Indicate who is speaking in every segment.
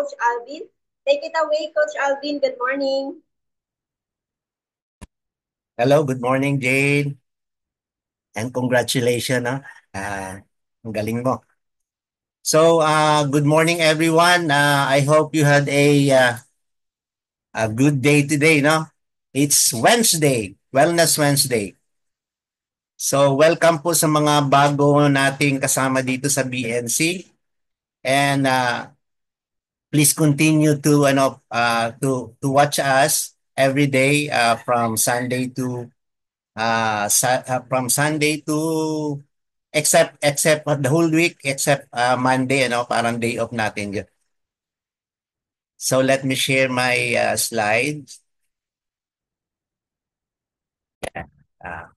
Speaker 1: Coach Alvin. Take it away, Coach Alvin. Good morning.
Speaker 2: Hello, good morning, Jane. And congratulations, no? Ah, ang galing mo. So, good morning, everyone. I hope you had a good day today, no? It's Wednesday, Wellness Wednesday. So, welcome po sa mga bago nating kasama dito sa BNC. And please continue to watch us every day from Sunday to except the whole week except Monday, parang day off natin yun. So let me share my slides. Uh,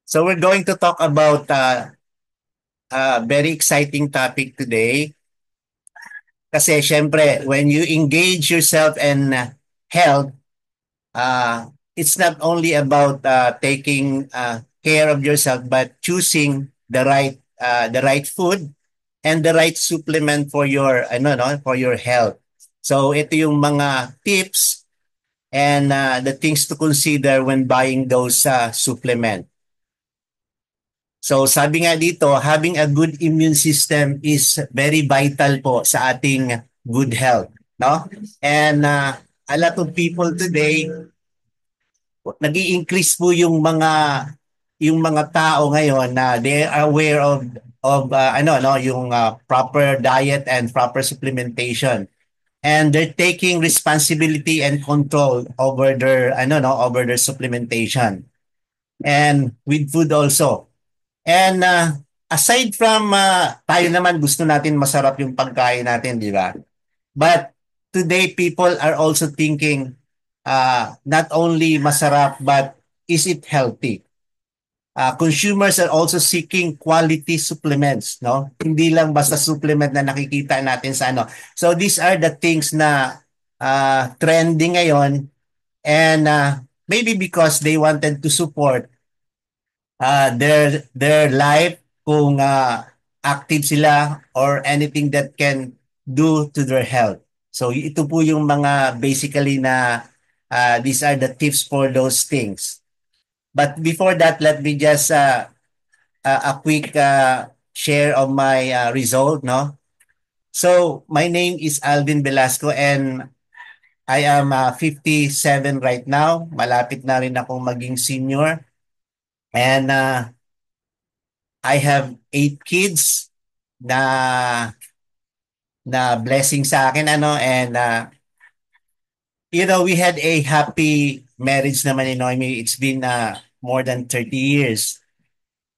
Speaker 2: so we're going to talk about a very exciting topic today kasi syempre when you engage yourself in health, it's not only about taking care of yourself but choosing the right food and the right supplement for your for your health. So ito yung mga tips and the things to consider when buying those supplement. So sabi nga dito, having a good immune system is very vital po sa ating good health, no? And a lot of people today nag-i-increase po yung mga tao ngayon na they are aware of yung proper diet and proper supplementation, and they're taking responsibility and control over their supplementation and with food also. And aside from tayo naman gusto natin masarap yung pagkain natin, di ba? But today people are also thinking not only masarap but is it healthy? Consumers are also seeking quality supplements, no? Hindi lang basta supplement na nakikita natin sa ano. So these are the things na trending ngayon, and maybe because they wanted to support their life kung active sila or anything that can do to their health. So ito po yung mga basically na these are the tips for those things. But before that, let me just a quick share of my result, no? So my name is Alvin Velasco and I am 57 right now. Malapit na rin akong maging senior. And I have 8 kids na blessing sa akin, and we had a happy marriage naman in Noemi. It's been more than 30 years.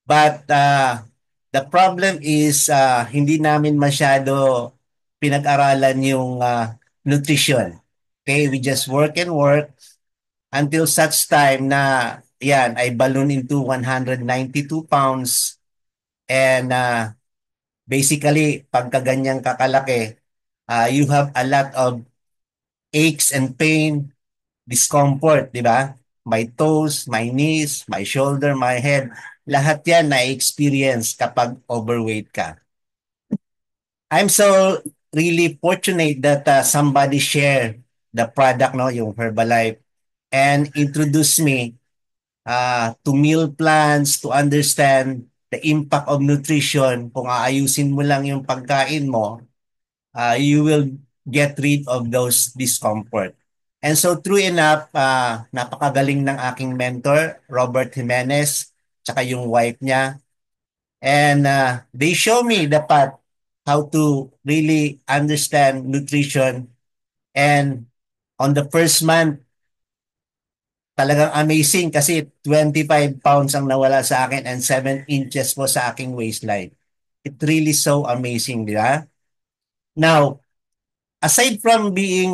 Speaker 2: But the problem is hindi namin masyado pinag-aralan yung nutrition. Okay, we just work and work until such time na yan, I balloon into 192 pounds, and basically pagka ganyang kakalaki, you have a lot of aches and pain, discomfort, di ba? My toes, my knees, my shoulder, my head, lahat yan na-experience kapag overweight ka. I'm so really fortunate that somebody share the product, no, yung Herbalife, and introduce me to meal plans, to understand the impact of nutrition. Kung aayusin mo lang yung pagkain mo, you will get rid of those discomfort. And so true enough, napakagaling ng aking mentor, Robert Jimenez, tsaka yung wife niya. And they show me the path how to really understand nutrition. And on the first month, talagang amazing kasi 25 pounds ang nawala sa akin and 7 inches po sa aking waistline. It really so amazing, di ba? Now, aside from being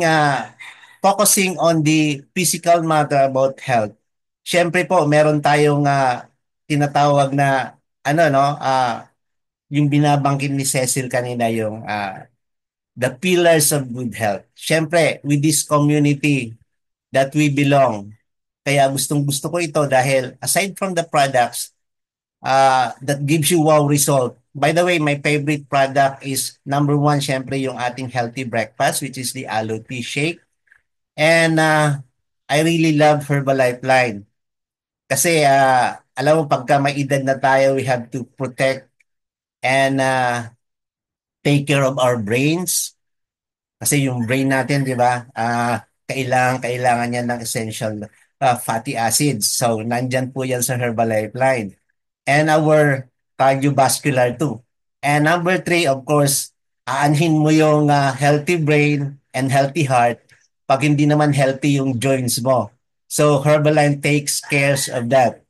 Speaker 2: focusing on the physical matter about health, syempre po meron tayong tinatawag na ano no, yung binabangkin ni Cecil kanina, yung the pillars of good health. Syempre, with this community that we belong, kaya gustong-gusto ko ito dahil aside from the products that gives you wow result, by the way, my favorite product is number one, syempre yung ating healthy breakfast, which is the aloe tea shake. And I really love Herbalife line. Kasi alam mo, pagka may edad na tayo, we have to protect and take care of our brains. Kasi yung brain natin, di ba, kailangan niya ng essential fatty acids. So, nandyan po yan sa Herbalife line. And our cardiovascular too. And number three, of course, aanhin mo yung healthy brain and healthy heart pag hindi naman healthy yung joints mo. So, Herbalife takes cares of that.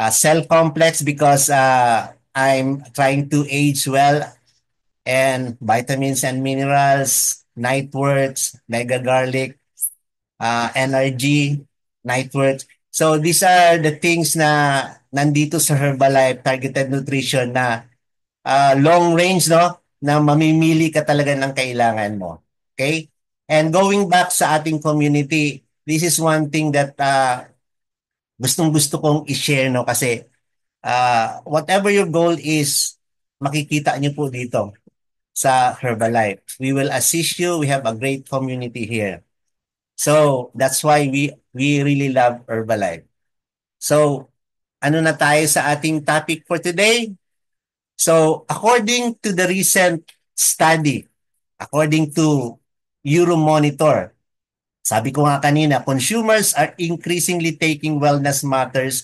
Speaker 2: Cell complex because I'm trying to age well, and vitamins and minerals, Nightworks, Mega Garlic, NRG, Nightworks. So these are the things na nandito sa Herbalife Targeted Nutrition na long range, no, na mamimili ka talaga ng kailangan mo. Okay? And going back sa ating community, this is one thing that gustong-gusto kong i-share, no, kasi whatever your goal is, makikita niyo po dito sa Herbalife. We will assist you. We have a great community here. So, that's why we really love Herbalife. So, ano na tayo sa ating topic for today? So, according to the recent study, according to Euromonitor, sabi ko nga kanina, consumers are increasingly taking wellness matters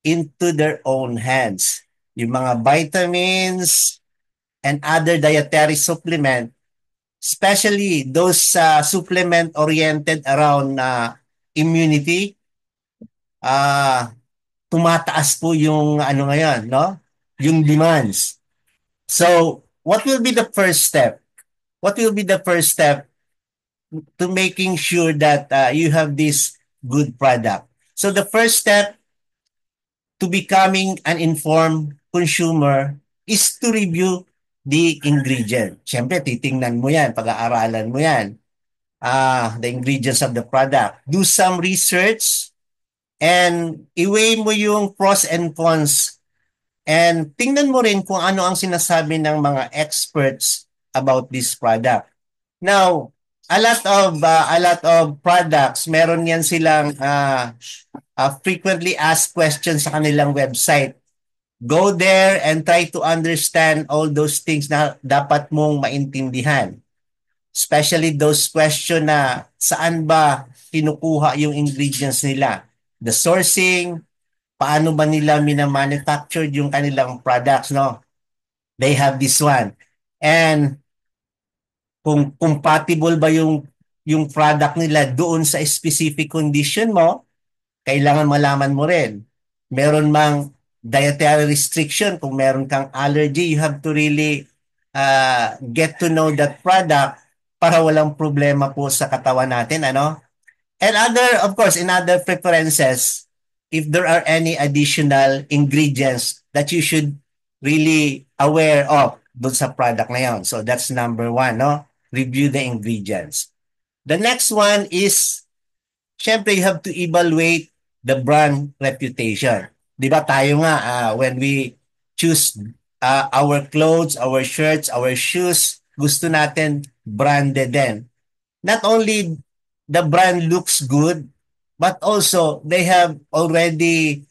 Speaker 2: into their own hands. Yung mga vitamins and other dietary supplement, especially those supplement oriented around immunity, uh, tumataas po yung ano ngayon, no? Yung demands. So, what will be the first step? What will be the first step to making sure that you have this good product? So, the first step to becoming an informed consumer is to review the ingredient. Siyempre, titingnan mo yan, pag-aaralan mo yan. The ingredients of the product. Do some research and i-weigh mo yung pros and cons, and tingnan mo rin kung ano ang sinasabi ng mga experts about this product. Now, a lot of products, meron yan silang frequently asked questions sa kanilang website. Go there and try to understand all those things na dapat mong maintindihan. Especially those question na saan ba kinukuha yung ingredients nila. The sourcing, paano ba nila mina-manufactured yung kanilang products, no? They have this one. And kung compatible ba yung product nila doon sa specific condition mo, kailangan malaman mo rin. Meron mang dietary restriction, kung meron kang allergy, you have to really get to know that product para walang problema po sa katawan natin, ano? And other, of course, in other preferences, if there are any additional ingredients that you should really aware of dun sa product na yun. So that's number one, no? Review the ingredients. The next one is, syempre, you have to evaluate the brand reputation. Di ba tayo nga, when we choose our clothes, our shirts, our shoes, gusto natin branded din. Not only the brand looks good, but also they have already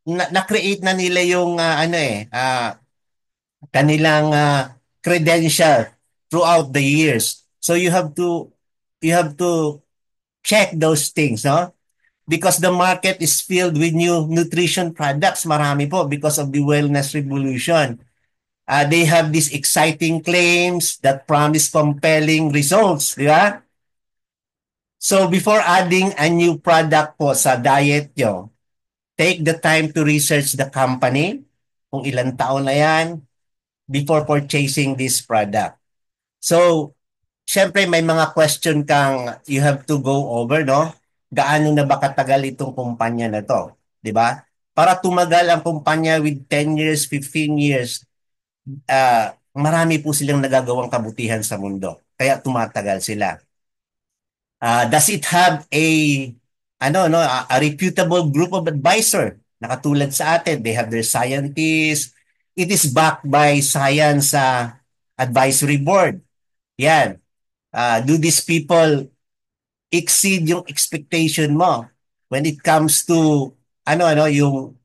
Speaker 2: na-create na nila yung kanilang credential throughout the years. So you have to check those things, no? Because the market is filled with new nutrition products. Marami po because of the wellness revolution. They have these exciting claims that promise compelling results, di ba? So before adding a new product po sa diet nyo, take the time to research the company, kung ilang taon na yan, before purchasing this product. So, syempre may mga question kang you have to go over, no? Gaano na ba katagal itong kumpanya na to? Di ba? Para tumagal ang kumpanya with 10 years, 15 years, marami po silang nagagawang kabutihan sa mundo. Kaya tumatagal sila. Does it have a reputable group of advisor? Nakatulad sa atin, they have their scientists, It is backed by science advisory board. Yan. Do these people exceed yung expectation mo when it comes to yung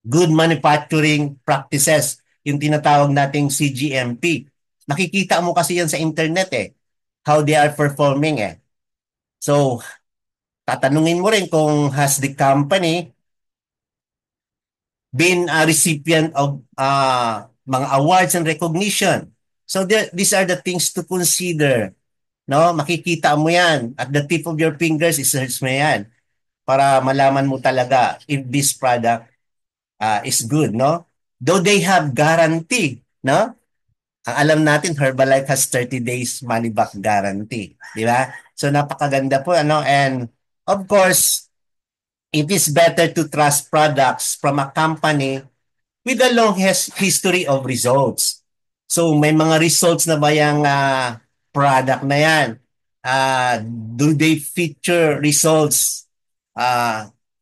Speaker 2: good manufacturing practices, yung tinatawag nating CGMP. Nakikita mo kasi yan sa internet how they are performing So, tatanungin mo rin kung has the company been a recipient of mga awards and recognition. So these are the things to consider. No, makikita mo yan. At the tip of your fingers, i-search mo yan para malaman mo talaga if this product is good, no? Though they have guarantee, no? Ang alam natin, Herbalife has 30 days money back guarantee, di ba? So napakaganda po, ano? And of course, it is better to trust products from a company with a long history of results. So may mga results na ba yung product na yan? Do they feature results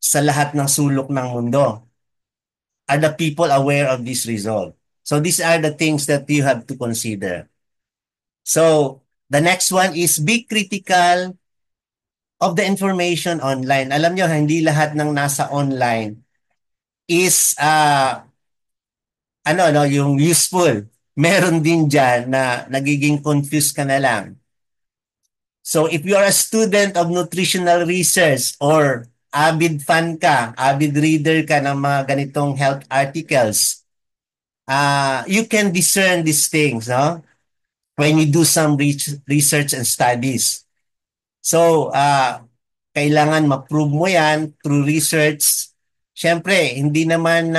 Speaker 2: sa lahat ng sulok ng mundo? Are the people aware of this result? So these are the things that you have to consider. So the next one is be critical of the information online. Alam nyo, hindi lahat ng nasa online is yung useful. Meron din dyan na nagiging confused ka na lang. So if you are a student of nutritional research or avid fan ka, avid reader ka ng mga ganitong health articles, you can discern these things, no? When you do some research and studies. So, kailangan ma-prove mo yan through research. Siyempre, hindi naman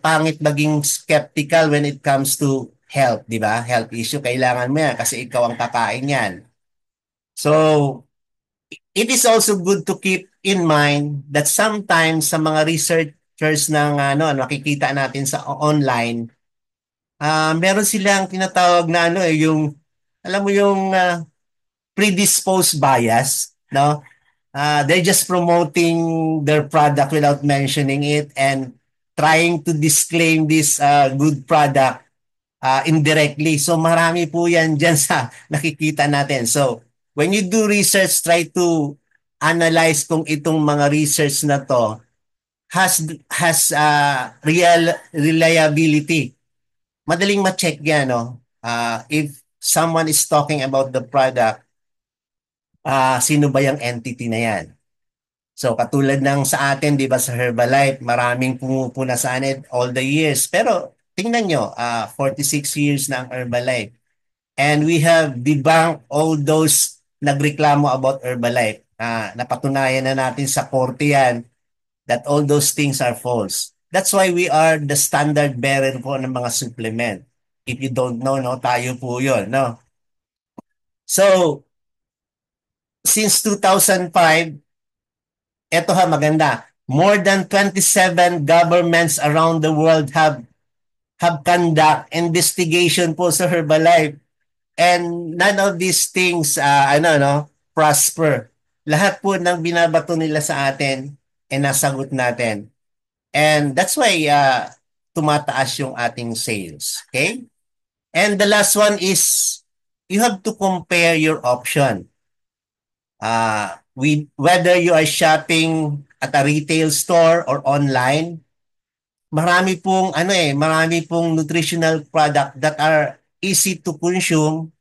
Speaker 2: pangit maging skeptical when it comes to health, di ba? Health issue, kailangan mo yan kasi ikaw ang kakain yan. So, it is also good to keep in mind that sometimes sa mga researchers ng nakikita natin sa online, meron silang tinatawag na yung alam mo yung predisposed bias, no? They're just promoting their product without mentioning it and trying to disclaim this good product indirectly. So marami po yan dyan sa nakikita natin. So when you do research, try to analyze kung itong mga research na to has real reliability. Madaling ma-check yan, no? If someone is talking about the product, sino ba yung entity na yan? So katulad ng sa atin, 'di ba, sa Herbalife, maraming pumupuna sa atin all the years. Pero tingnan nyo, 46 years na ang Herbalife. And we have debunked all those nagreklamo about Herbalife. Napatunayan na natin sa korte yan that all those things are false. That's why we are the standard bearer po ng mga supplement. If you don't know, no, tayo po yun, no? So, since 2005, eto maganda. More than 27 governments around the world have conduct investigation po sa Herbalife. And none of these things prosper. Lahat po ng binabato nila sa atin nasagot natin. And that's why tumataas yung ating sales. Okay? And the last one is you have to compare your option. With whether you are shopping at a retail store or online, marami pong nutritional product that are easy to consume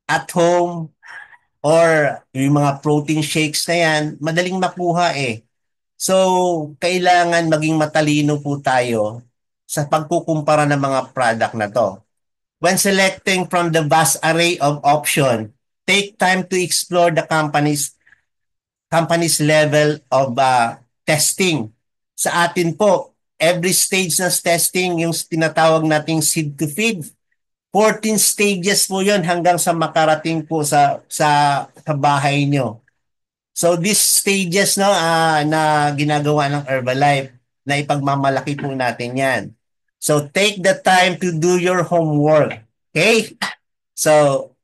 Speaker 2: at home or yung mga protein shakes na yan, madaling makuha So, kailangan maging matalino po tayo sa pagkukumpara ng mga product na to. When selecting from the vast array of option, take time to explore the company's level of testing. Sa atin po, every stage ng testing, yung tinatawag nating seed to feed, 14 stages po yun hanggang sa makarating po sa bahay nyo. So these stages na ginagawa ng Herbalife, na ipagmamalaki po natin yan. So take the time to do your homework. Okay? So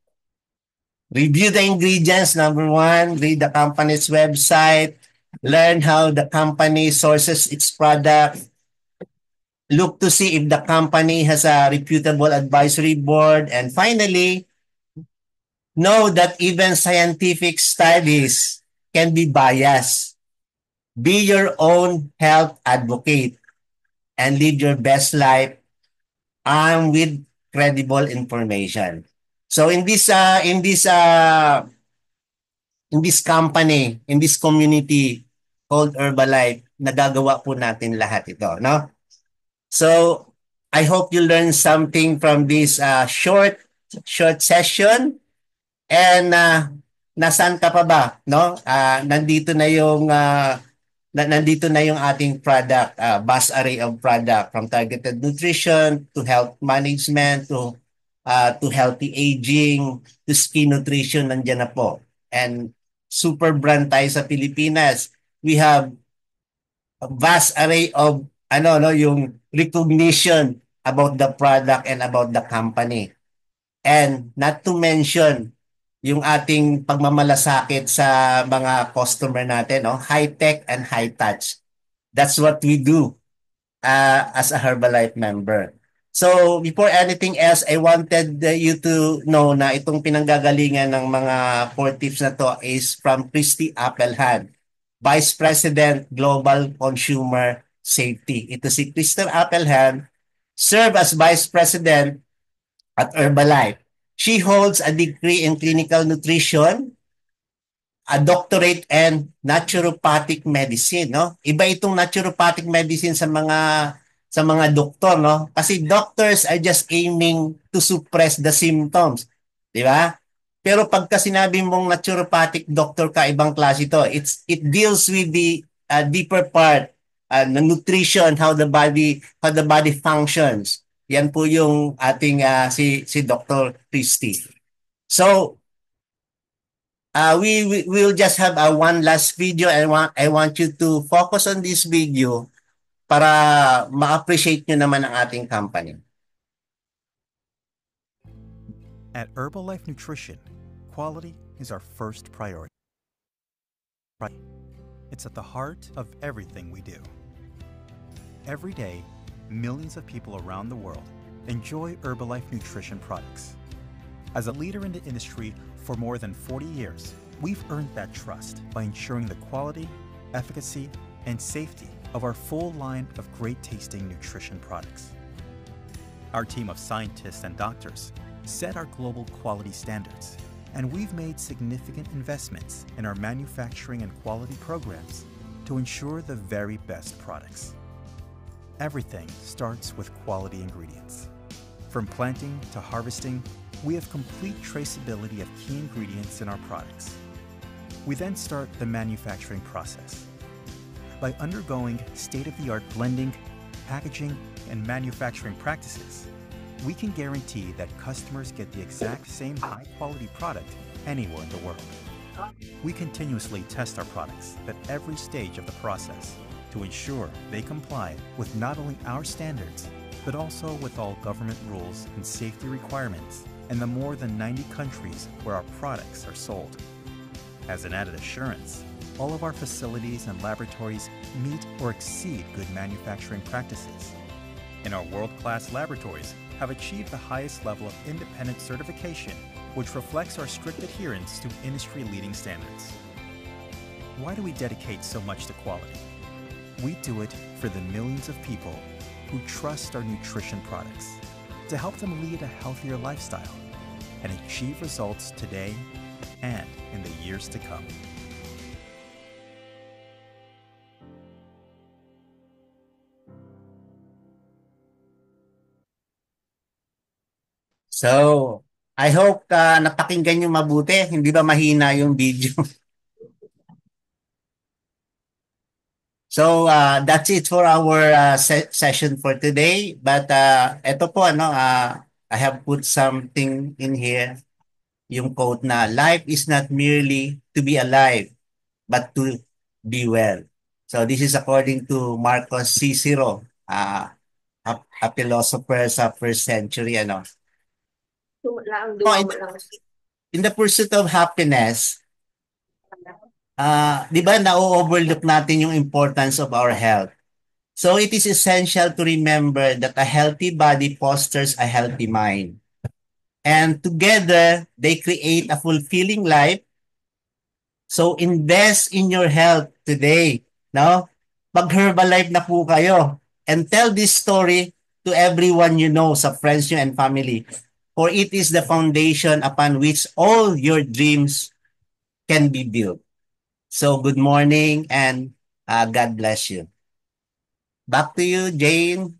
Speaker 2: review the ingredients. Number one, read the company's website, learn how the company sources its product, look to see if the company has a reputable advisory board, and finally, know that even scientific studies can be biased. Be your own health advocate and live your best life armed with credible information. So in this company, in this community called Herbalife, nagagawa po natin lahat ito, no? So I hope you learn something from this short session. And nasaan ka pa ba, no? Nandito na yung nandito na yung ating product, vast array of product from targeted nutrition to health management to healthy aging to skin nutrition, nandiyan na po. And super brand tayo sa Pilipinas. We have a vast array of yung recognition about the product and about the company. And not to mention yung ating pagmamalasakit sa mga customer natin, no? High tech and high touch. That's what we do as a Herbalife member. So before anything else, I wanted you to know na itong pinanggagalingan ng mga four tips na to is from Christy Appelhan, Vice President Global Consumer Safety. Ito si Christy Appelhan, serve as Vice President at Herbalife. She holds a degree in clinical nutrition, a doctorate and naturopathic medicine, no? Iba itong naturopathic medicine sa mga doktor, no? Kasi doctors are just aiming to suppress the symptoms, di ba? Pero pagka sinabi mong naturopathic doctor ka, ibang klase ito. It deals with the deeper part, the nutrition, how the body functions. Yan po yung ating si Dr. Christie. So, we will just have a one last video. I want you to focus on this video para ma-appreciate nyo naman ang ating company.
Speaker 3: At Herbalife Nutrition, quality is our first priority. It's at the heart of everything we do. Every day, millions of people around the world enjoy Herbalife nutrition products. As a leader in the industry for more than 40 years, we've earned that trust by ensuring the quality, efficacy, and safety of our full line of great-tasting nutrition products. Our team of scientists and doctors set our global quality standards, and we've made significant investments in our manufacturing and quality programs to ensure the very best products. Everything starts with quality ingredients. From planting to harvesting, we have complete traceability of key ingredients in our products. We then start the manufacturing process. By undergoing state-of-the-art blending, packaging, and manufacturing practices, we can guarantee that customers get the exact same high-quality product anywhere in the world. We continuously test our products at every stage of the process to ensure they comply with not only our standards, but also with all government rules and safety requirements in the more than 90 countries where our products are sold. As an added assurance, all of our facilities and laboratories meet or exceed good manufacturing practices, and our world-class laboratories have achieved the highest level of independent certification, which reflects our strict adherence to industry-leading standards. Why do we dedicate so much to quality? We do it for the millions of people who trust our nutrition products to help them lead a healthier lifestyle and achieve results today and in the years to come.
Speaker 2: So, I hope napakinggan nyo mabuti. Hindi ba mahina yung video? So, that's it for our session for today. But eto po, I have put something in here. Yung quote na, life is not merely to be alive, but to be well. So, this is according to Marcos Cicero, a philosopher sa first century.
Speaker 1: Duwa mo lang.
Speaker 2: In the pursuit of happiness, di ba na-overlook natin yung importance of our health? So it is essential to remember that a healthy body fosters a healthy mind. And together, they create a fulfilling life. So invest in your health today. No? Mag-Herbalife na po kayo. And tell this story to everyone you know, sa friends nyo and family. For it is the foundation upon which all your dreams can be built. So good morning and God bless you. Back to you, Jane.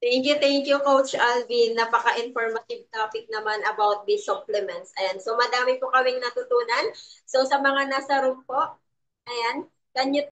Speaker 1: Thank you, Coach Alvin. Napaka-informative topic naman about these supplements. Ayan, so madami po kaming natutunan. So sa mga nasa room po, ayan, can you